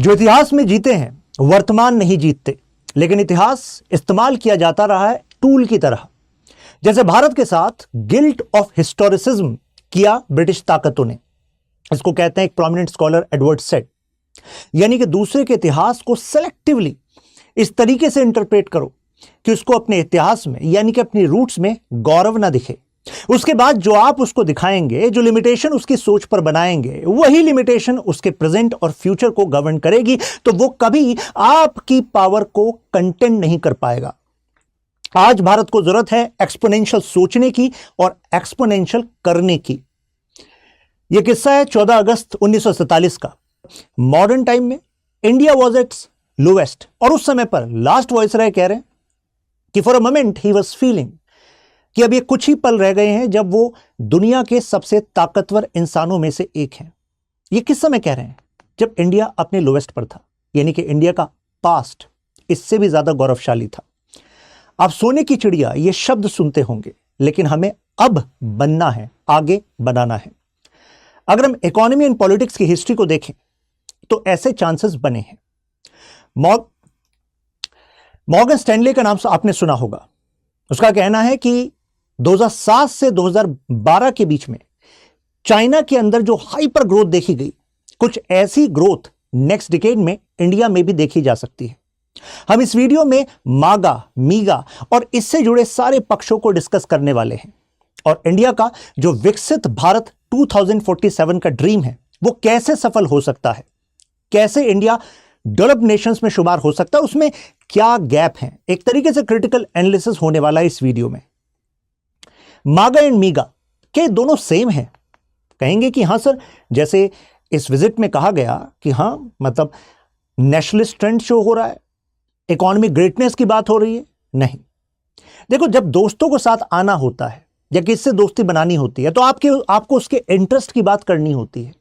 जो इतिहास में जीते हैं वर्तमान नहीं जीतते, लेकिन इतिहास इस्तेमाल किया जाता रहा है टूल की तरह। जैसे भारत के साथ गिल्ट ऑफ हिस्टोरिसिज्म किया ब्रिटिश ताकतों ने। इसको कहते हैं एक प्रोमिनेंट स्कॉलर एडवर्ड सेड, यानी कि दूसरे के इतिहास को सेलेक्टिवली इस तरीके से इंटरप्रेट करो कि उसको अपने इतिहास में यानी कि अपनी रूट्स में गौरव ना दिखे। उसके बाद जो आप उसको दिखाएंगे, जो लिमिटेशन उसकी सोच पर बनाएंगे, वही लिमिटेशन उसके प्रेजेंट और फ्यूचर को गवर्न करेगी। तो वो कभी आपकी पावर को कंटेन नहीं कर पाएगा। आज भारत को जरूरत है एक्सपोनेंशियल सोचने की और एक्सपोनेंशियल करने की। यह किस्सा है 14 अगस्त 1947 का। मॉडर्न टाइम में इंडिया वॉज एट्स लोएस्ट, और उस समय पर लास्ट वॉइसरॉय कह रहे हैं कि for a moment he was feeling कि अब ये कुछ ही पल रह गए हैं जब वो दुनिया के सबसे ताकतवर इंसानों में से एक हैं। ये किस समय कह रहे हैं? जब इंडिया अपने लोएस्ट पर था, यानी कि इंडिया का पास्ट इससे भी ज्यादा गौरवशाली था। आप सोने की चिड़िया ये शब्द सुनते होंगे, लेकिन हमें अब बनना है, आगे बनाना है। अगर हम इकोनॉमी एंड पॉलिटिक्स की हिस्ट्री को देखें तो ऐसे चांसेस बने हैं। मॉर्गन स्टैनले का नाम आपने सुना होगा। उसका कहना है कि 2007 से 2012 के बीच में चाइना के अंदर जो हाइपर ग्रोथ देखी गई, कुछ ऐसी ग्रोथ नेक्स्ट डिकेड में इंडिया में भी देखी जा सकती है। हम इस वीडियो में मागा, मीगा और इससे जुड़े सारे पक्षों को डिस्कस करने वाले हैं, और इंडिया का जो विकसित भारत 2047 का ड्रीम है वो कैसे सफल हो सकता है, कैसे इंडिया डेवलप्ड नेशंस में शुमार हो सकता है, उसमें क्या गैप है। एक तरीके से क्रिटिकल एनालिसिस होने वाला है इस वीडियो में। मागा एंड मीगा के दोनों सेम हैं? कहेंगे कि हां सर, जैसे इस विजिट में कहा गया कि हां मतलब नेशनलिस्ट ट्रेंड शो हो रहा है, इकोनॉमिक ग्रेटनेस की बात हो रही है। नहीं, देखो, जब दोस्तों को साथ आना होता है या किससे दोस्ती बनानी होती है तो आपको उसके इंटरेस्ट की बात करनी होती है।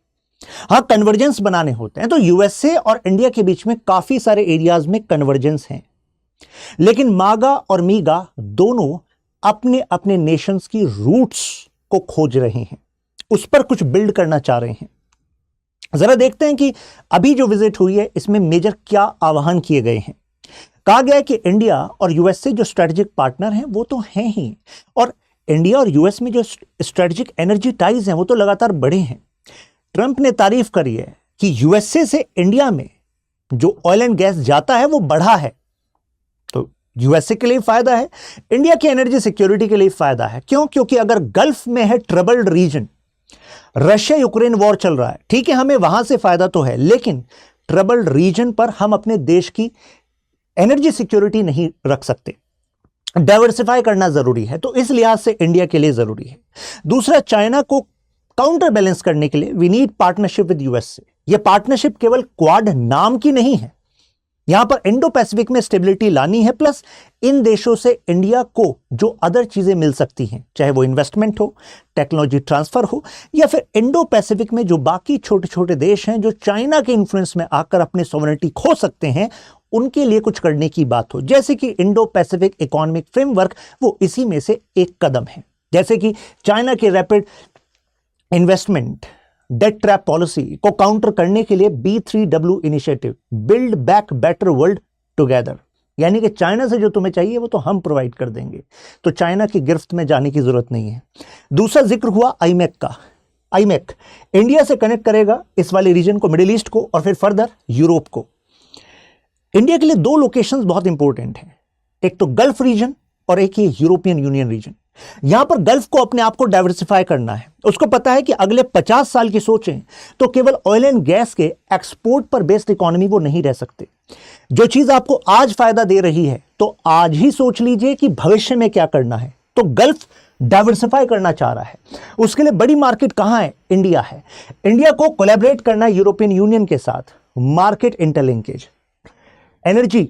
हाँ, कन्वर्जेंस बनाने होते हैं तो यूएसए और इंडिया के बीच में काफी सारे एरियाज में कन्वर्जेंस हैं, लेकिन मागा और मीगा दोनों अपने अपने नेशंस की रूट्स को खोज रहे हैं, उस पर कुछ बिल्ड करना चाह रहे हैं। जरा देखते हैं कि अभी जो विजिट हुई है इसमें मेजर क्या आह्वान किए गए हैं। कहा गया है कि इंडिया और यूएसए जो स्ट्रेटेजिक पार्टनर हैं वो तो हैं ही, और इंडिया और यूएस में जो स्ट्रेटेजिक एनर्जी टाइज हैं वो तो लगातार बढ़े हैं। ट्रंप ने तारीफ करी है कि यूएसए से इंडिया में जो ऑयल एंड गैस जाता है वो बढ़ा है, तो यूएसए के लिए फायदा है, इंडिया की एनर्जी सिक्योरिटी के लिए फायदा है। क्यों? क्योंकि अगर गल्फ में है troubled region, Russia Ukraine war चल रहा है, ठीक है, हमें वहां से फायदा तो है, लेकिन ट्रबल्ड रीजन पर हम अपने देश की एनर्जी सिक्योरिटी नहीं रख सकते। डाइवर्सिफाई करना जरूरी है, तो इस लिहाज से इंडिया के लिए जरूरी है। दूसरा, चाइना को काउंटर बैलेंस करने के लिए we need partnership with USA. यह पार्टनरशिप केवल क्वाड नाम की नहीं है, यहां पर इंडो पैसिफिक में स्टेबिलिटी लानी है, प्लस इन देशों से इंडिया को जो अदर चीजें मिल सकती हैं, चाहे वो इन्वेस्टमेंट हो, टेक्नोलॉजी ट्रांसफर हो, या फिर इंडो पैसिफिक में जो बाकी छोटे छोटे देश हैं जो चाइना के इन्फ्लुएंस में आकर अपनी सॉवरेनिटी खो सकते हैं, उनके लिए कुछ करने की बात हो। जैसे कि इंडो पैसिफिक इकोनॉमिक फ्रेमवर्क वो इसी में से एक कदम है। जैसे कि चाइना के rapid investment debt trap policy को काउंटर करने के लिए B3W initiative, build back better world together, यानी कि चाइना से जो तुम्हें चाहिए वो तो हम प्रोवाइड कर देंगे, तो चाइना की गिरफ्त में जाने की जरूरत नहीं है। दूसरा जिक्र हुआ आईमेक का। आईमेक इंडिया से कनेक्ट करेगा इस वाले रीजन को, मिडिल ईस्ट को, और फिर फर्दर यूरोप को। इंडिया के लिए दो लोकेशंस बहुत इंपॉर्टेंट हैं, एक तो गल्फ रीजन और एक ही यूरोपियन यूनियन रीजन। यहां पर गल्फ को अपने आप को डाइवर्सिफाई करना है। उसको पता है कि अगले 50 साल की सोचें तो केवल ऑयल एंड गैस के एक्सपोर्ट पर बेस्ड इकोनॉमी वो नहीं रह सकते। जो चीज आपको आज फायदा दे रही है तो आज ही सोच लीजिए कि भविष्य में क्या करना है। तो गल्फ डाइवर्सिफाई करना चाह रहा है, उसके लिए बड़ी मार्केट कहां है? इंडिया है। इंडिया को कोलैबोरेट करना है यूरोपियन यूनियन के साथ, मार्केट इंटरलिंकेज, एनर्जी।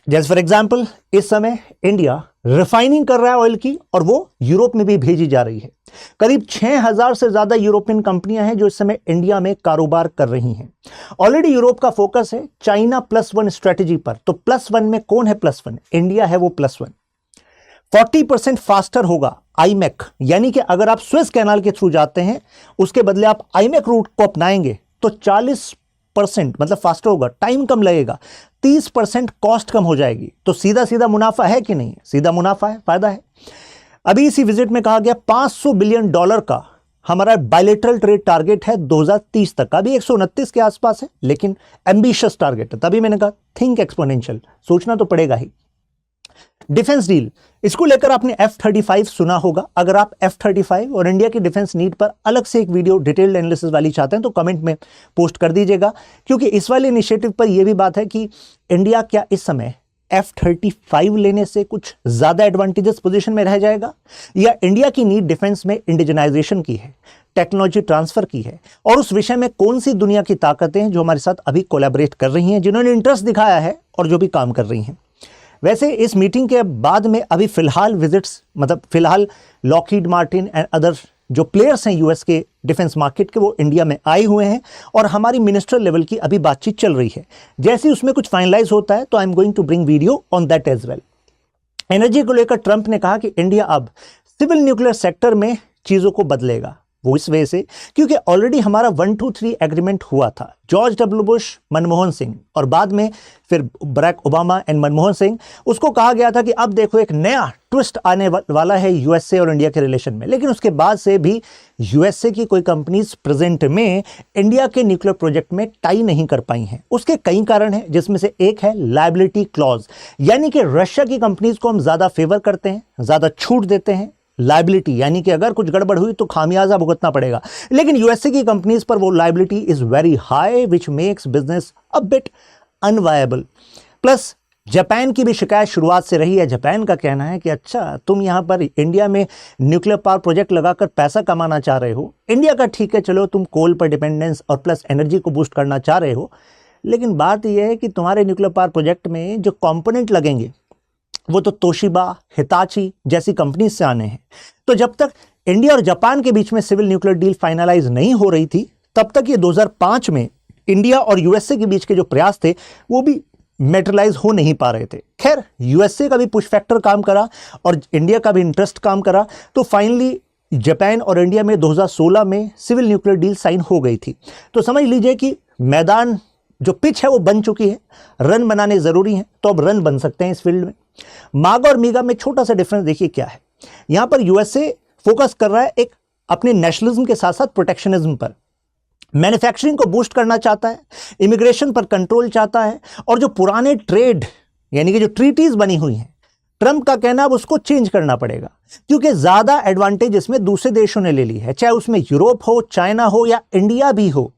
जैसे फॉर एग्जांपल इस समय इंडिया रिफाइनिंग कर रहा है ऑयल की, और वो यूरोप में भी भेजी जा रही है। करीब 6000 से ज्यादा यूरोपियन कंपनियां हैं जो इस समय इंडिया में कारोबार कर रही हैं। ऑलरेडी यूरोप का फोकस है चाइना +1 स्ट्रेटेजी पर, तो +1 में कौन है +1? इंडिया है वो +1। 40% फास्टर होगा आईमेक, यानी कि अगर आप स्विस कैनाल के थ्रू जाते हैं उसके बदले आप आईमेक रूट को अपनाएंगे तो 30% मतलब फास्टर होगा, टाइम कम लगेगा, 30% कॉस्ट कम हो जाएगी। तो सीधा सीधा मुनाफा है कि नहीं? सीधा मुनाफा है, फायदा है। अभी इसी विजिट में कहा गया $500 बिलियन का हमारा बायलेटरल ट्रेड टारगेट है 2030 तक का। अभी 129 के आसपास है, लेकिन एम्बिशियस टारगेट है। तभी मैंने कहा थिंक एक्सपोनेंशियल, सोचना तो पड़ेगा ही। डिफेंस डील, इसको लेकर आपने F-35 सुना होगा। अगर आप F-35 और इंडिया की डिफेंस नीड पर अलग से एक वीडियो डिटेल्ड एनालिसिस वाली चाहते हैं तो कमेंट में पोस्ट कर दीजिएगा, क्योंकि इस वाले इनिशिएटिव पर यह भी बात है कि इंडिया क्या इस समय F-35 लेने से कुछ ज्यादा एडवांटेजेस पोजीशन में रह जाएगा, या इंडिया की नीड डिफेंस में इंडिजनाइजेशन की है, टेक्नोलॉजी ट्रांसफर की है, और उस विषय में कौन सी दुनिया की ताकतें हैं जो हमारे साथ अभी कोलैबोरेट कर रही हैं, जिन्होंने इंटरेस्ट दिखाया है और जो भी काम कर रही हैं। वैसे इस मीटिंग के बाद में अभी फिलहाल विजिट्स, मतलब फिलहाल लॉकहीड मार्टिन एंड अदर जो प्लेयर्स हैं यूएस के डिफेंस मार्केट के, वो इंडिया में आए हुए हैं और हमारी मिनिस्टर लेवल की अभी बातचीत चल रही है। जैसे ही उसमें कुछ फाइनलाइज होता है तो I am going to bring video on that as well. Energy को लेकर ट्रंप ने कहा कि इंडिया अब सिविल न्यूक्लियर सेक्टर में चीजों को बदलेगा। वो इस वजह से क्योंकि ऑलरेडी हमारा 1-2-3 एग्रीमेंट हुआ था, George W Bush, Manmohan Singh और बाद में फिर Barack Obama and Manmohan Singh. उसको कहा गया था कि अब देखो एक नया ट्विस्ट आने वाला है यूएसए और इंडिया के रिलेशन में, लेकिन उसके बाद से भी यूएसए की कोई कंपनीज प्रेजेंट में इंडिया के न्यूक्लियर प्रोजेक्ट में टाई नहीं कर पाई हैं। उसके कई कारण हैं, जिसमें से एक है लायबिलिटी क्लॉज, यानी कि रशिया की कंपनीज को हम ज्यादा फेवर करते हैं, ज्यादा छूट देते हैं। लायबिलिटी यानी कि अगर कुछ गड़बड़ हुई तो खामियाजा भुगतना पड़ेगा, लेकिन यूएसए की कंपनीज पर वो liability is very high which makes business a bit unviable. Plus Japan की भी शिकायत शुरुआत से रही है। जापान का कहना है कि अच्छा तुम यहाँ पर इंडिया में न्यूक्लियर पावर प्रोजेक्ट लगाकर पैसा कमाना चाह रहे हो। इंडिया का ठीक है, चलो तुम कोल पर डिपेंडेंस और प्लस एनर्जी को बूस्ट करना चाह रहे हो, लेकिन बात यह है कि तुम्हारे न्यूक्लियर पावर प्रोजेक्ट में जो कंपोनेंट लगेंगे वो तो तोशिबा, हिताची जैसी कंपनी से आने हैं। तो जब तक इंडिया और जापान के बीच में सिविल न्यूक्लियर डील फाइनलाइज नहीं हो रही थी, तब तक ये 2005 में इंडिया और यूएसए के बीच के जो प्रयास थे वो भी मेटेरियलाइज हो नहीं पा रहे थे। खैर यूएसए का भी पुश फैक्टर काम करा और इंडिया का भी इंटरेस्ट काम करा, तो फाइनली जापान और इंडिया में 2016 में सिविल न्यूक्लियर डील साइन हो गई थी। तो समझ लीजिए कि मैदान जो पिच है वो बन चुकी है, रन बनाने जरूरी हैं, तो अब रन बन सकते हैं इस फील्ड में। मागा और मीगा में छोटा सा डिफरेंस देखिए क्या है। यहां पर यूएसए फोकस कर रहा है एक अपने नेशनलिज्म के साथ साथ प्रोटेक्शनिज्म पर, मैन्युफैक्चरिंग को बूस्ट करना चाहता है, इमिग्रेशन पर कंट्रोल चाहता है, और जो पुराने ट्रेड यानी कि जो ट्रीटीज बनी हुई हैं, ट्रंप का कहना अब उसको चेंज करना पड़ेगा, क्योंकि ज्यादा एडवांटेज इसमें दूसरे देशों ने ले ली है, चाहे उसमें यूरोप हो, चाइना हो या इंडिया भी हो।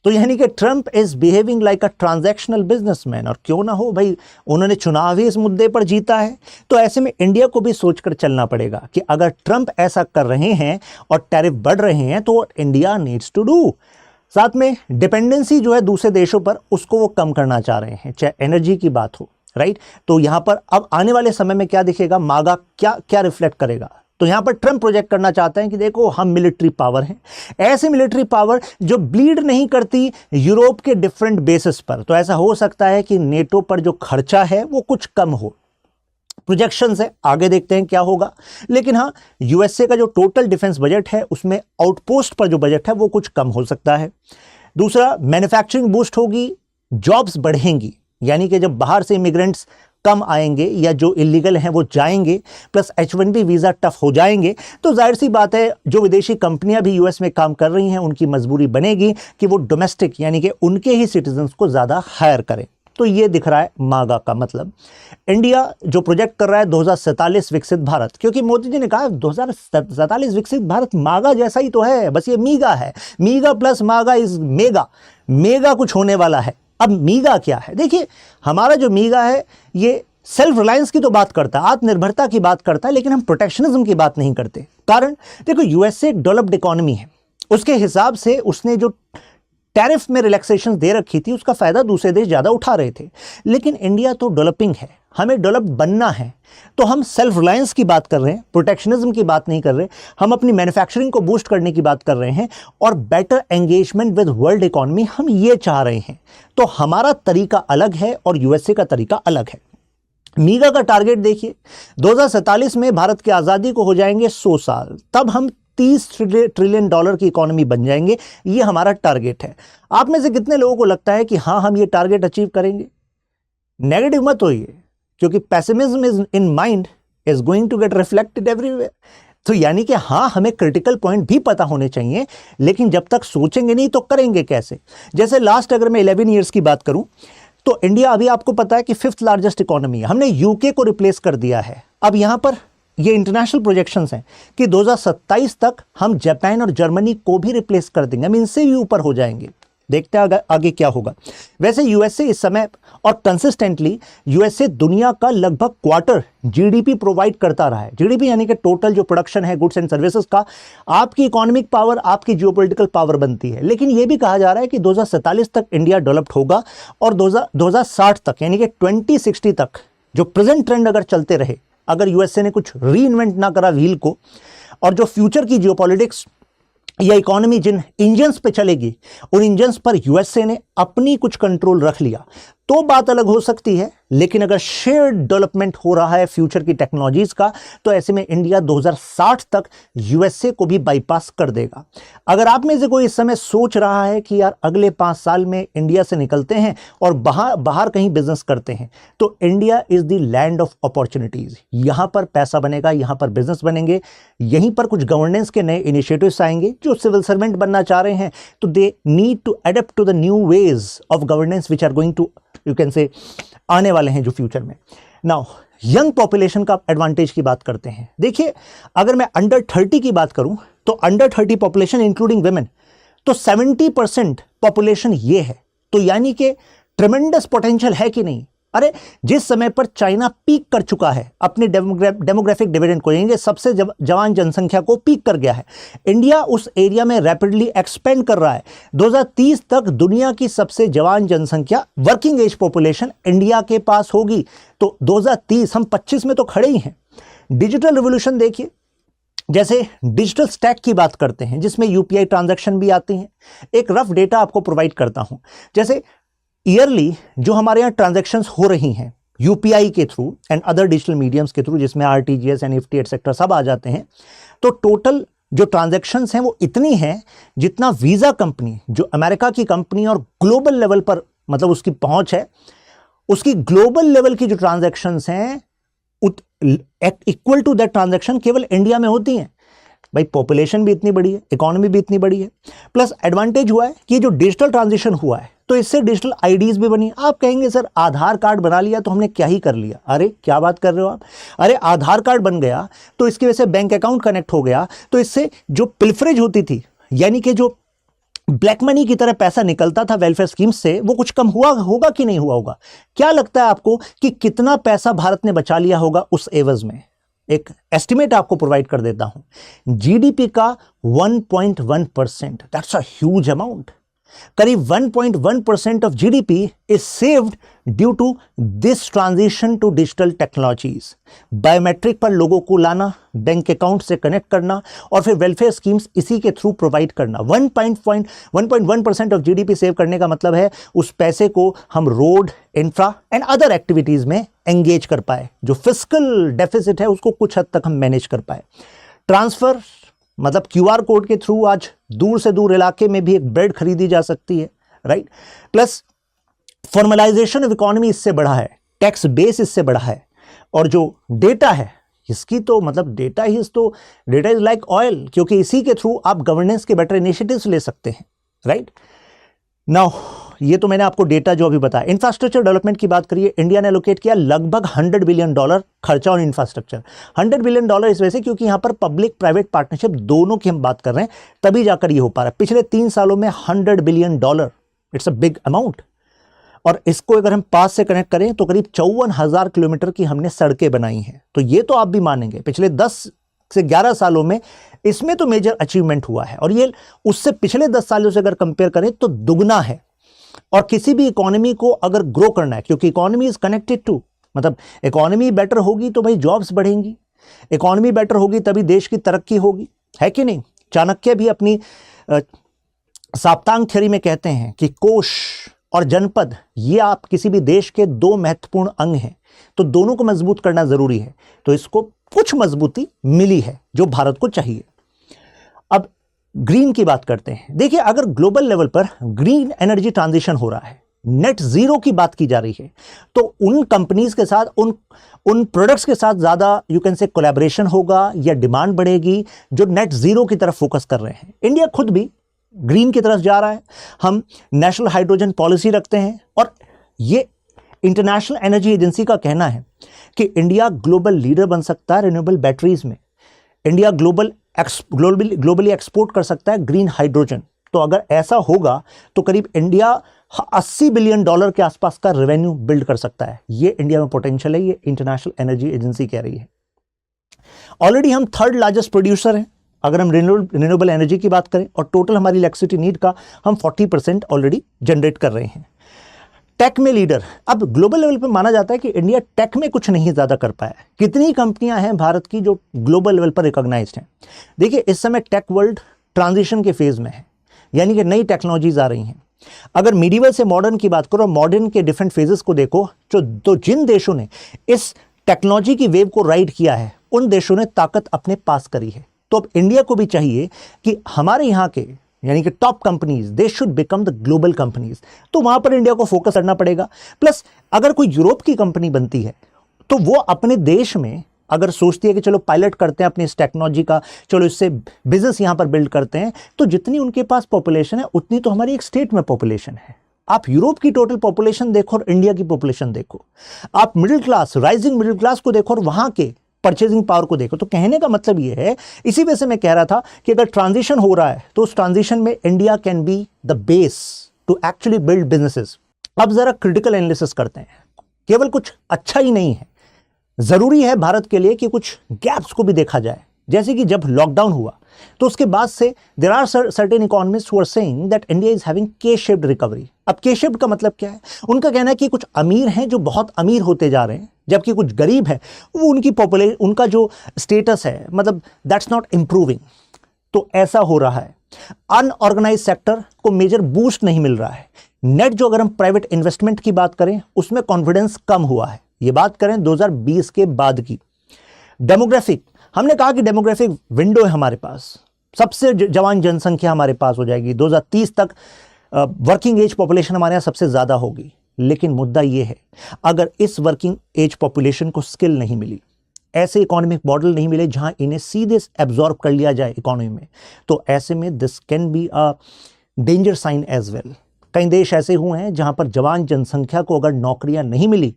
तो यानी कि Trump is behaving like a transactional businessman, और क्यों ना हो भाई, उन्होंने चुनाव ही इस मुद्दे पर जीता है। तो ऐसे में इंडिया को भी सोचकर चलना पड़ेगा कि अगर ट्रंप ऐसा कर रहे हैं और टैरिफ बढ़ रहे हैं तो इंडिया नीड्स टू डू। साथ में डिपेंडेंसी जो है दूसरे देशों पर, उसको वो कम करना चाह रहे हैं, चाहे एनर्जी की बात हो, राइट। तो यहां पर अब आने वाले समय में क्या दिखेगा, मागा क्या क्या रिफ्लेक्ट करेगा। तो यहां पर ट्रंप प्रोजेक्ट करना चाहते हैं कि देखो हम मिलिट्री पावर हैं, ऐसे मिलिट्री पावर जो ब्लीड नहीं करती यूरोप के डिफरेंट बेसिस पर। तो ऐसा हो सकता है कि नेटो पर जो खर्चा है वो कुछ कम हो। प्रोजेक्शन है, आगे देखते हैं क्या होगा। लेकिन हाँ, यूएसए का जो टोटल डिफेंस बजट है उसमें आउटपोस्ट पर जो बजट है वो कुछ कम हो सकता है। दूसरा, मैन्युफैक्चरिंग बूस्ट होगी, जॉब्स बढ़ेंगी, यानी कि जब बाहर से इमिग्रेंट्स कम आएंगे या जो इलीगल हैं वो जाएंगे, प्लस H-1B वीज़ा टफ हो जाएंगे, तो जाहिर सी बात है जो विदेशी कंपनियां भी यूएस में काम कर रही हैं उनकी मजबूरी बनेगी कि वो डोमेस्टिक यानी कि उनके ही सिटीजन्स को ज़्यादा हायर करें। तो ये दिख रहा है मागा का मतलब। इंडिया जो प्रोजेक्ट कर रहा है 2047 विकसित भारत, क्योंकि मोदी जी ने कहा 2047 विकसित भारत मागा जैसा ही तो है, बस ये मीगा है, मीगा प्लस मागा इज मेगा, मेगा कुछ होने वाला है। अब मीगा क्या है, देखिए हमारा जो मीगा है ये सेल्फ रिलायंस की तो बात करता है, आत्मनिर्भरता की बात करता है, लेकिन हम प्रोटेक्शनिज्म की बात नहीं करते। कारण देखो, यूएसए एक डेवलप्ड इकोनॉमी है, उसके हिसाब से उसने जो टैरिफ में रिलैक्सेशन दे रखी थी उसका फायदा दूसरे देश ज्यादा उठा रहे थे। लेकिन इंडिया तो डेवलपिंग है, हमें डेवलप बनना है, तो हम सेल्फ रिलायंस की बात कर रहे हैं, प्रोटेक्शनिज्म की बात नहीं कर रहे। हम अपनी मैन्युफैक्चरिंग को बूस्ट करने की बात कर रहे हैं और better engagement with world economy हम ये चाह रहे हैं। तो हमारा तरीका अलग है और यूएसए का तरीका अलग है। मीगा का टारगेट देखिए, 2047 में भारत की आज़ादी को हो जाएंगे 100 साल, तब हम 30 ट्रिलियन डॉलर की इकोनॉमी बन जाएंगे। ये हमारा टारगेट है। आप में से कितने लोगों को लगता है कि हाँ हम ये टारगेट अचीव करेंगे? नेगेटिव मत होइए, क्योंकि pessimism is in mind is going to get reflected everywhere. तो यानी कि हाँ, हमें क्रिटिकल पॉइंट भी पता होने चाहिए, लेकिन जब तक सोचेंगे नहीं तो करेंगे कैसे? जैसे लास्ट अगर मैं 11 ईयर्स की बात करूं तो इंडिया अभी आपको पता है कि 5th लार्जेस्ट इकोनॉमी है। हमने यूके को रिप्लेस कर दिया है। अब यहां पर ये इंटरनेशनल प्रोजेक्शंस हैं कि 2027 तक हम जापान और जर्मनी को भी रिप्लेस कर देंगे, हम इनसे भी ऊपर हो जाएंगे। देखते हैं आगे क्या होगा। वैसे यूएसए इस समय और कंसिस्टेंटली यूएसए दुनिया का लगभग क्वार्टर जीडीपी प्रोवाइड करता रहा है। जीडीपी यानी कि टोटल जो प्रोडक्शन है गुड्स एंड सर्विसेज का, आपकी इकोनॉमिक पावर, आपकी जियोपॉलिटिकल पावर बनती है। लेकिन यह भी कहा जा रहा है कि 2047 तक इंडिया डेवलप्ड होगा और 2060 तक यानी कि 2060 तक जो प्रेजेंट ट्रेंड अगर चलते रहे, अगर यूएसए ने कुछ री इन्वेंट ना करा व्हील को, और जो फ्यूचर की जियोपॉलिटिक्स या इकोनॉमी जिन इंजन्स पे चलेगी, उन इंजन्स पर यूएसए ने अपनी कुछ कंट्रोल रख लिया तो बात अलग हो सकती है। लेकिन अगर शेयर्ड डेवलपमेंट हो रहा है फ्यूचर की टेक्नोलॉजीज का, तो ऐसे में इंडिया 2060 तक यूएसए को भी बाईपास कर देगा। अगर आप में से कोई इस समय सोच रहा है कि यार अगले 5 साल में इंडिया से निकलते हैं और बाहर कहीं बिजनेस करते हैं, तो India is the land of opportunities. यहां पर पैसा बनेगा, यहां पर बिजनेस बनेंगे, यहीं पर कुछ गवर्नेंस के नए इनिशिएटिव्स आएंगे। जो सिविल सर्वेंट बनना चाह रहे हैं तो they need to adapt to the new ways of governance which are going to, you can say, आने वाले हैं जो फ्यूचर में। नाउ यंग पॉपुलेशन का एडवांटेज की बात करते हैं। देखिए, अगर मैं अंडर 30 की बात करूं तो अंडर 30 पॉपुलेशन इंक्लूडिंग वुमेन, तो 70% पॉपुलेशन ये है। तो यानी कि ट्रेमेंडस पोटेंशियल है कि नहीं? अरे जिस समय पर चाइना पीक कर चुका है अपने डेमोग्राफिक डिविडेंड को, यानी सबसे जवान जनसंख्या को पीक कर गया है, इंडिया उस एरिया में रैपिडली एक्सपेंड कर रहा है। 2030 तक दुनिया की सबसे जवान जनसंख्या, वर्किंग एज पॉपुलेशन इंडिया के पास होगी। तो 2030 हम 25 में तो खड़े ही हैं। डिजिटल रिवोल्यूशन देखिए, जैसे डिजिटल स्टैक की बात करते हैं जिसमें यूपीआई ट्रांजैक्शन भी आती हैं। एक रफ डेटा आपको प्रोवाइड करता हूं। जैसे ईयरली जो हमारे यहाँ ट्रांजैक्शंस हो रही हैं यूपीआई के through and other digital mediums के थ्रू, जिसमें आरटीजीएस, एनईएफटी एटसेट्रा सब आ जाते हैं, तो टोटल जो ट्रांजैक्शंस हैं वो इतनी हैं जितना वीजा कंपनी, जो अमेरिका की कंपनी और ग्लोबल लेवल पर मतलब उसकी पहुंच है, उसकी ग्लोबल लेवल की जो ट्रांजैक्शंस हैं इक्वल टू दैट ट्रांजैक्शन केवल इंडिया में होती हैं। भाई पॉपुलेशन भी इतनी बड़ी है, इकोनॉमी भी इतनी बड़ी है, प्लस एडवांटेज हुआ है कि जो डिजिटल ट्रांजिशन हुआ है तो इससे डिजिटल आईडीज भी बनी। आप कहेंगे सर आधार कार्ड बना लिया तो हमने क्या ही कर लिया? अरे क्या बात कर रहे हो आप? अरे आधार कार्ड बन गया तो इसकी वजह से बैंक अकाउंट कनेक्ट हो गया, तो इससे जो पिल्फरेज होती थी, यानी कि जो ब्लैक मनी की तरह पैसा निकलता था वेलफेयर स्कीम से, वो कुछ कम हुआ होगा कि नहीं हुआ होगा? क्या लगता है आपको कि कितना पैसा भारत ने बचा लिया होगा उस एवज में? एक एस्टिमेट आपको प्रोवाइड कर देता हूं, जीडीपी का 1.1%, दैट्स अ ह्यूज अमाउंट। करीब 1.1% of GDP is saved due to this transition to digital technologies. Biometric पर लोगों को लाना, बैंक अकाउंट से कनेक्ट करना और फिर वेलफेयर स्कीम्स इसी के थ्रू प्रोवाइड करना। 1.1% ऑफ जीडीपी सेव करने का मतलब है उस पैसे को हम road, infra and other activities में एंगेज कर पाए। जो फिस्कल डेफिसिट है उसको कुछ हद तक हम मैनेज कर पाए। ट्रांसफर मतलब क्यूआर कोड के थ्रू आज दूर से दूर इलाके में भी एक ब्रेड खरीदी जा सकती है, right. Plus formalisation of economy इससे बढ़ा है, टैक्स बेस इससे बढ़ा है, और जो डेटा है इसकी तो मतलब डेटा इज लाइक ऑयल, क्योंकि इसी के थ्रू आप गवर्नेंस के बेटर इनिशिएटिव्स ले सकते हैं, राइट। नाउ ये तो मैंने आपको डेटा जो अभी बताया। इंफ्रास्ट्रक्चर डेवलपमेंट की बात करिए, इंडिया ने एलोकेट किया लगभग $100 बिलियन खर्चा ऑन इंफ्रास्ट्रक्चर। $100 बिलियन इस वजह से क्योंकि यहां पर पब्लिक प्राइवेट पार्टनरशिप दोनों की हम बात कर रहे हैं, तभी जाकर ये हो पा रहा है। पिछले 3 सालों में $100 billion, it's a big amount. और इसको अगर हम पास से कनेक्ट करें तो करीब 54,000 किलोमीटर की हमने सड़कें बनाई हैं। तो ये तो आप भी मानेंगे पिछले 10 से 11 सालों में इसमें तो मेजर अचीवमेंट हुआ है, और ये उससे पिछले 10 सालों से अगर कंपेयर करें तो दुगना है। और किसी भी इकोनॉमी को अगर ग्रो करना है, क्योंकि इकोनॉमी इज कनेक्टेड टू, मतलब इकोनॉमी बेटर होगी तो भाई जॉब्स बढ़ेंगी, इकोनॉमी बेटर होगी तभी देश की तरक्की होगी, है कि नहीं। चाणक्य भी अपनी साप्तांग थ्योरी में कहते हैं कि कोश और जनपद ये आप किसी भी देश के 2 महत्वपूर्ण अंग हैं, तो दोनों को मजबूत करना जरूरी है। तो इसको कुछ मजबूती मिली है जो भारत को चाहिए। ग्रीन की बात करते हैं। देखिए, अगर ग्लोबल लेवल पर ग्रीन एनर्जी ट्रांजिशन हो रहा है, नेट जीरो की बात की जा रही है, तो उन कंपनीज के साथ, उन प्रोडक्ट्स के साथ ज्यादा यू कैन से कोलैबोरेशन होगा या डिमांड बढ़ेगी जो नेट जीरो की तरफ फोकस कर रहे हैं। इंडिया खुद भी ग्रीन की तरफ जा रहा है। हम नेशनल हाइड्रोजन पॉलिसी रखते हैं और ये इंटरनेशनल एनर्जी एजेंसी का कहना है कि इंडिया ग्लोबल लीडर बन सकता है रिन्यूएबल बैटरीज में। इंडिया ग्लोबली एक्सपोर्ट कर सकता है ग्रीन हाइड्रोजन। तो अगर ऐसा होगा तो करीब इंडिया $80 बिलियन के आसपास का रेवेन्यू बिल्ड कर सकता है। ये इंडिया में पोटेंशियल है, ये इंटरनेशनल एनर्जी एजेंसी कह रही है। ऑलरेडी हम थर्ड लार्जेस्ट प्रोड्यूसर हैं अगर हम रिन्यूएबल एनर्जी की बात करें, और टोटल हमारी इलेक्ट्रिसिटी नीड का हम 40% ऑलरेडी जनरेट कर रहे हैं। टेक में लीडर, अब ग्लोबल लेवल पे माना जाता है कि इंडिया टेक में कुछ नहीं ज्यादा कर पाया है। कितनी कंपनियां हैं भारत की जो ग्लोबल लेवल पर रिकॉग्नाइज्ड हैं? देखिए, इस समय टेक वर्ल्ड ट्रांजिशन के फेज में है, यानी कि नई टेक्नोलॉजीज आ रही हैं। अगर मीडिवल से मॉडर्न की बात करो, मॉडर्न के डिफरेंट फेजेस को देखो, तो जिन देशों ने इस टेक्नोलॉजी की वेव को राइड किया है, उन देशों ने ताकत अपने पास करी है। तो अब इंडिया को भी चाहिए कि हमारे यहाँ के यानी कि top companies, they should become the global companies. तो वहां पर इंडिया को फोकस करना पड़ेगा। प्लस अगर कोई यूरोप की कंपनी बनती है तो वो अपने देश में अगर सोचती है कि चलो पायलट करते हैं अपनी इस टेक्नोलॉजी का, चलो इससे बिजनेस यहां पर बिल्ड करते हैं, तो जितनी उनके पास पॉपुलेशन है उतनी तो हमारी एक स्टेट में पॉपुलेशन है। आप यूरोप की टोटल पॉपुलेशन देखो और इंडिया की पॉपुलेशन देखो, आप middle class, rising middle class को देखो और वहां के परचेजिंग पावर को देखो। तो कहने का मतलब यह है, इसी वजह से मैं कह रहा था कि अगर ट्रांजिशन हो रहा है तो उस ट्रांजिशन में India can be the base to actually build businesses. अब जरा क्रिटिकल एनालिसिस करते हैं। केवल कुछ अच्छा ही नहीं है, जरूरी है भारत के लिए कि कुछ गैप्स को भी देखा जाए। जैसे कि जब लॉकडाउन हुआ तो उसके बाद से there are certain economists who are saying that India is having K shaped recovery. अब के शेप्ड का मतलब क्या है? उनका कहना है कि कुछ अमीर हैं जो बहुत अमीर होते जा रहे हैं, जबकि कुछ गरीब है वो उनकी पॉपुलेशन, उनका जो स्टेटस है, मतलब दैट्स नॉट इंप्रूविंग। तो ऐसा हो रहा है। अनऑर्गेनाइज सेक्टर को मेजर बूस्ट नहीं मिल रहा है। नेट जो अगर हम प्राइवेट इन्वेस्टमेंट की बात करें उसमें कॉन्फिडेंस कम हुआ है। ये बात करें 2020 के बाद की। डेमोग्राफिक, हमने कहा कि डेमोग्राफिक विंडो है हमारे पास, सबसे जवान जनसंख्या हमारे पास हो जाएगी 2030 तक। वर्किंग एज पॉपुलेशन हमारे यहाँ सबसे ज्यादा होगी। लेकिन मुद्दा यह है, अगर इस वर्किंग एज पॉपुलेशन को स्किल नहीं मिली, ऐसे इकोनॉमिक मॉडल नहीं मिले जहां इन्हें सीधे एब्जॉर्ब कर लिया जाए इकोनॉमी में, तो ऐसे में this can be a danger sign as well. कई देश ऐसे हुए हैं जहां पर जवान जनसंख्या को अगर नौकरियां नहीं मिली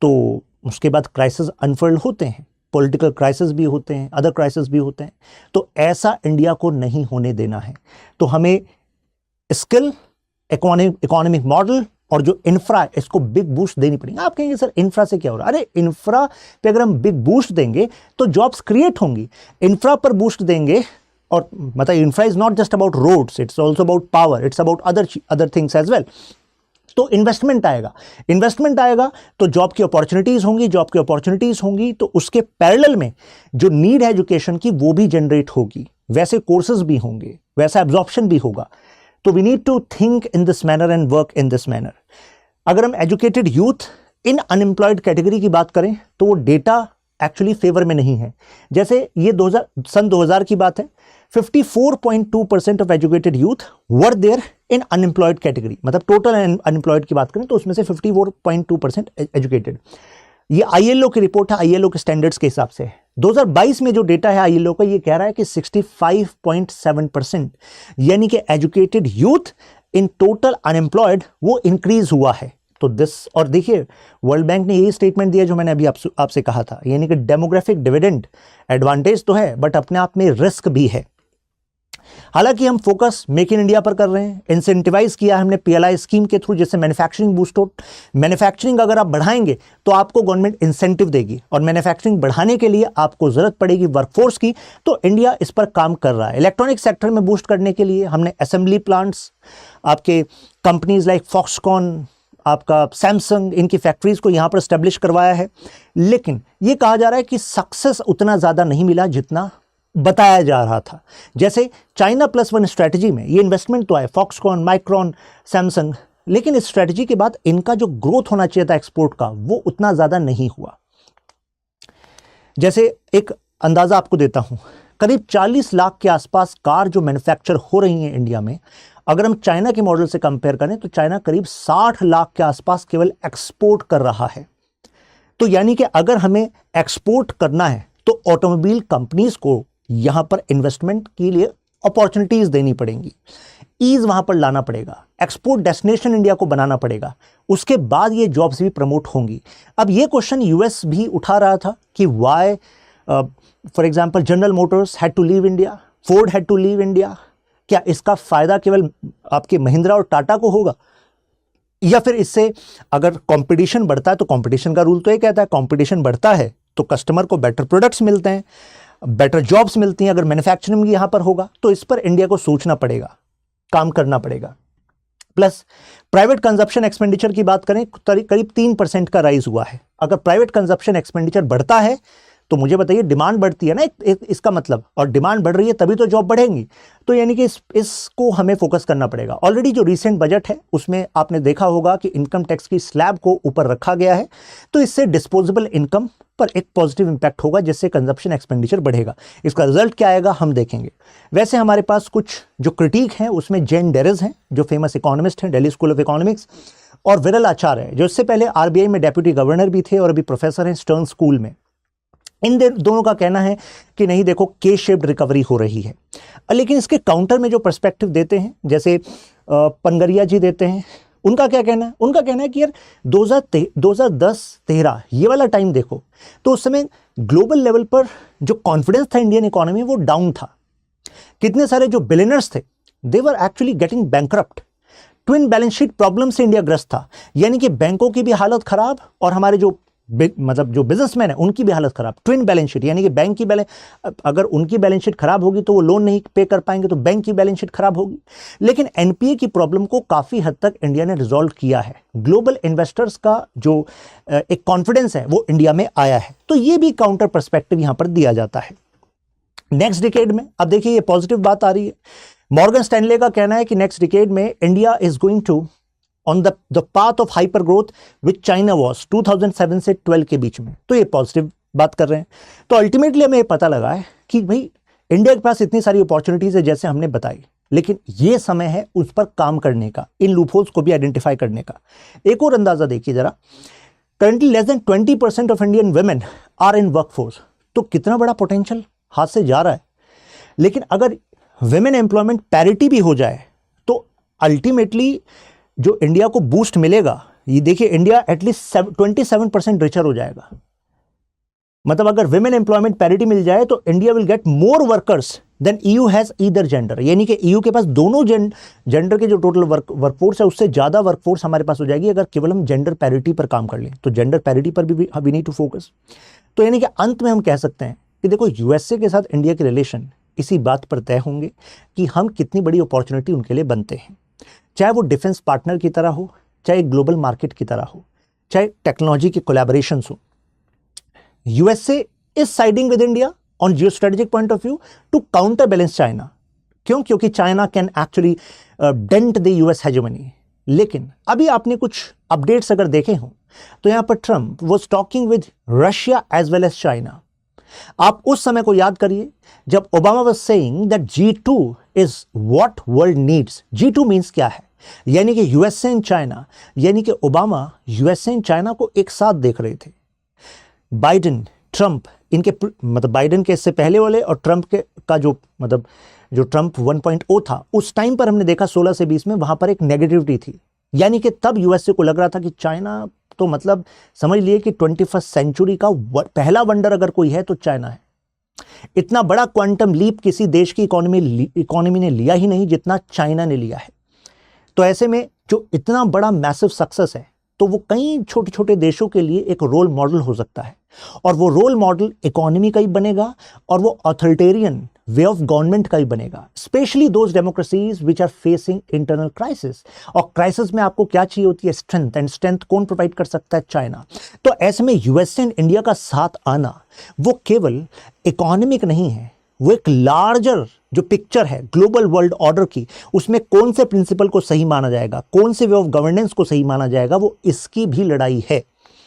तो उसके बाद क्राइसिस अनफोल्ड होते हैं, पॉलिटिकल क्राइसिस भी होते हैं, अदर क्राइसिस भी होते हैं। तो ऐसा इंडिया को नहीं होने देना है। तो हमें स्किल, इकोनॉमिक मॉडल और जो इंफ्रा, इसको बिग बूस्ट देनी पड़ेगी। आप कहेंगे सर इंफ्रा से क्या हो रहा है? अरे इंफ्रा पे अगर हम बिग बूस्ट देंगे तो जॉब्स क्रिएट होंगी। इंफ्रा पर बूस्ट देंगे, और मतलब infra is not just about roads, it's also about power, it's about other things as well. तो इन्वेस्टमेंट आएगा तो जॉब की अपॉर्चुनिटीज होंगी, तो उसके पैरेलल में जो नीड है एजुकेशन की वो भी जनरेट होगी, वैसे कोर्सेज भी होंगे, वैसा एब्जॉर्प्शन भी होगा। तो we need to think in this manner and work in this manner. अगर हम educated youth in unemployed category की बात करें तो वो डेटा एक्चुअली फेवर में नहीं है। जैसे ये सन 2000 की बात है, 54.2% of educated youth were there in unemployed category, मतलब टोटल अनएम्प्लॉयड की बात करें तो उसमें से 54.2% एजुकेटेड। ये आईएलओ की रिपोर्ट है, आईएलओ के स्टैंडर्ड्स के हिसाब से। 2022 में जो डेटा है आईएलओ का, ये कह रहा है कि 65.7%, यानी कि educated youth in total unemployed वो इंक्रीज हुआ है। तो दिस, और देखिए वर्ल्ड बैंक ने यही स्टेटमेंट दिया जो मैंने अभी आपसे कहा था, यानी कि डेमोग्राफिक डिविडेंड एडवांटेज तो है बट अपने आप में रिस्क भी है। हालांकि हम फोकस मेक इन इंडिया पर कर रहे हैं, इंसेंटिवाइज किया हमने पीएलआई स्कीम के थ्रू, जिससे मैन्युफैक्चरिंग बूस्ट हो। मैन्युफैक्चरिंग अगर आप बढ़ाएंगे तो आपको गवर्नमेंट इंसेंटिव देगी, और मैन्युफैक्चरिंग बढ़ाने के लिए आपको जरूरत पड़ेगी वर्कफोर्स की। तो इंडिया इस पर काम कर रहा है। इलेक्ट्रॉनिक सेक्टर में बूस्ट करने के लिए हमने असेंबली प्लांट्स, आपके कंपनीज लाइक फॉक्सकॉन, आपका सैमसंग, इनकी फैक्ट्रीज को यहां पर स्टैब्लिश करवाया है। लेकिन यह कहा जा रहा है कि सक्सेस उतना ज्यादा नहीं मिला जितना बताया जा रहा था। जैसे चाइना +1 स्ट्रेटजी में ये इन्वेस्टमेंट तो आए, फॉक्सकॉन, माइक्रॉन, सैमसंग, लेकिन इस स्ट्रेटजी के बाद इनका जो ग्रोथ होना चाहिए था एक्सपोर्ट का, वो उतना ज्यादा नहीं हुआ। जैसे एक अंदाजा आपको देता हूं, करीब 40 लाख के आसपास कार जो मैन्युफैक्चर हो रही हैं इंडिया में, अगर हम चाइना के मॉडल से कंपेयर करें तो चाइना करीब 60 लाख के आसपास केवल एक्सपोर्ट कर रहा है। तो यानी कि अगर हमें एक्सपोर्ट करना है तो ऑटोमोबाइल कंपनीज को यहां पर इन्वेस्टमेंट के लिए अपॉर्चुनिटीज देनी पड़ेंगी, ईज वहां पर लाना पड़ेगा, एक्सपोर्ट डेस्टिनेशन इंडिया को बनाना पड़ेगा, उसके बाद ये जॉब्स भी प्रमोट होंगी। अब ये क्वेश्चन यूएस भी उठा रहा था कि why for example General Motors had to leave India, Ford had to leave India. क्या इसका फायदा केवल आपके महिंद्रा और टाटा को होगा, या फिर इससे अगर कंपटीशन बढ़ता है, तो कंपटीशन का रूल तो ये कहता है कंपटीशन बढ़ता है तो कस्टमर को बेटर प्रोडक्ट्स मिलते हैं, बेटर जॉब्स मिलती हैं। अगर मैन्युफैक्चरिंग यहां पर होगा तो इस पर इंडिया को सोचना पड़ेगा, काम करना पड़ेगा। प्लस प्राइवेट कंजप्शन एक्सपेंडिचर की बात करें, करीब 3% का राइज हुआ है। अगर प्राइवेट कंजप्शन एक्सपेंडिचर बढ़ता है तो मुझे बताइए डिमांड बढ़ती है ना इसका मतलब, और डिमांड बढ़ रही है तभी तो जॉब बढ़ेंगी। तो यानी कि इसको हमें फोकस करना पड़ेगा। ऑलरेडी जो रीसेंट बजट है उसमें आपने देखा होगा कि इनकम टैक्स की स्लैब को ऊपर रखा गया है, तो इससे डिस्पोजेबल इनकम पर एक पॉजिटिव इंपैक्ट होगा, जिससे कंजप्शन एक्सपेंडिचर बढ़ेगा। इसका रिजल्ट क्या आएगा हम देखेंगे। वैसे हमारे पास कुछ जो क्रिटिक हैं उसमें जैन डेरेस हैं जो फेमस इकोनॉमिस्ट हैं, दिल्ली स्कूल ऑफ इकोनॉमिक्स, और विरल आचार्य है जो इससे पहले आरबीआई में डेप्यूटी गवर्नर भी थे और अभी प्रोफेसर हैं स्टर्न स्कूल में। इन दोनों का कहना है कि नहीं देखो के शेप्ड रिकवरी हो रही है। लेकिन इसके काउंटर में जो पर्सपेक्टिव देते हैं, जैसे पनगरिया जी देते हैं, उनका क्या कहना है? उनका कहना है कि यार 2010-13 ये वाला टाइम देखो तो उस समय ग्लोबल लेवल पर जो कॉन्फिडेंस था इंडियन इकोनॉमी वो डाउन था। कितने सारे जो बिलियनर्स थे they were actually getting bankrupt. Twin balance sheet problem से इंडिया ग्रस्त था, यानी कि बैंकों की भी हालत खराब और हमारे जो जो बिजनेसमैन है उनकी भी हालत खराब। ट्विन बैलेंस शीट यानी कि बैंक की बैलेंस, अगर उनकी बैलेंस शीट खराब होगी तो वो लोन नहीं पे कर पाएंगे, तो बैंक की बैलेंस शीट खराब होगी। लेकिन एनपीए की प्रॉब्लम को काफी हद तक इंडिया ने रिजॉल्व किया है। ग्लोबल इन्वेस्टर्स का जो एक कॉन्फिडेंस है वो इंडिया में आया है। तो ये भी काउंटर पर्सपेक्टिव यहां पर दिया जाता है। नेक्स्ट डिकेड में अब देखिए ये पॉजिटिव बात आ रही है। मॉर्गन स्टैनले का कहना है कि नेक्स्ट डिकेड में India is going to on the path of hyper growth which China was 2007 से 12 के बीच में। तो ये पॉजिटिव बात कर रहे हैं। तो अल्टीमेटली हमें पता लगा है कि भाई इंडिया के पास इतनी सारी अपॉर्चुनिटीज है जैसे हमने बताई, लेकिन ये समय है उस पर काम करने का, इन लूपहोल्स को भी आइडेंटिफाई करने का। एक और अंदाजा देखिए जरा, currently less than 20% of Indian women are in workforce. तो कितना बड़ा पोटेंशियल हाथ से जा रहा है। लेकिन अगर वुमेन एम्प्लॉयमेंट पैरिटी भी हो जाए तो अल्टीमेटली जो इंडिया को बूस्ट मिलेगा, ये देखिए इंडिया एटलीस्ट 27% रिचर हो जाएगा। मतलब अगर विमेन एम्प्लॉयमेंट पैरिटी मिल जाए तो India will get more workers than EU has either gender, यानी कि ईयू के पास दोनों जेंडर के जो टोटल वर्कफोर्स है उससे ज्यादा वर्कफोर्स हमारे पास हो जाएगी अगर केवल हम जेंडर पैरिटी पर काम कर लें। तो जेंडर पैरिटी पर भी वी नीड टू फोकस। तो यानी कि अंत में हम कह सकते हैं कि देखो यूएसए के साथ इंडिया के रिलेशन इसी बात पर तय होंगे कि हम कितनी बड़ी अपॉर्चुनिटी उनके लिए बनते हैं, चाहे वो डिफेंस पार्टनर की तरह हो, चाहे ग्लोबल मार्केट की तरह हो, चाहे टेक्नोलॉजी के कोलैबोरेशंस हो। USA is siding with India on geo strategic point of view to counter balance China. क्यों? क्योंकि China can actually dent the US hegemony. लेकिन अभी आपने कुछ अपडेट्स अगर देखे हो तो यहां पर Trump was talking with Russia as well as China. आप उस समय को याद करिए जब Obama was saying that G2 is what world needs. G2 means क्या है? यानी कि यूएसए एंड चाइना, यानी कि ओबामा यूएसए एंड चाइना को एक साथ देख रहे थे। बाइडेन, ट्रंप, इनके मतलब बाइडेन के इससे पहले वाले और ट्रंप के का जो मतलब जो ट्रंप 1.0 था उस टाइम पर हमने देखा 16 से 20 में वहां पर एक नेगेटिविटी थी। यानी कि तब यूएसए को लग रहा था कि चाइना तो मतलब समझ लिए कि 21st सेंचुरी का पहला वंडर अगर कोई है तो चाइना है। इतना बड़ा क्वांटम लीप किसी देश की इकोनॉमी ने लिया ही नहीं जितना चाइना ने लिया है। तो ऐसे में जो इतना बड़ा मैसिव सक्सेस है तो वो कई छोटे छोटे देशों के लिए एक रोल मॉडल हो सकता है, और वो रोल मॉडल इकोनॉमी का ही बनेगा और वो ऑथोरिटेरियन वे ऑफ गवर्नमेंट का ही बनेगा, specially those democracies which are facing internal crisis. और क्राइसिस में आपको क्या चाहिए होती है? स्ट्रेंथ, एंड स्ट्रेंथ कौन प्रोवाइड कर सकता है? चाइना। तो ऐसे में यूएसए एंड इंडिया का साथ आना वो केवल इकोनॉमिक नहीं है, वो एक लार्जर जो पिक्चर है ग्लोबल वर्ल्ड ऑर्डर की, उसमें कौन से प्रिंसिपल को सही माना जाएगा, कौन से वे ऑफ गवर्नेंस को सही माना जाएगा, वो इसकी भी लड़ाई है।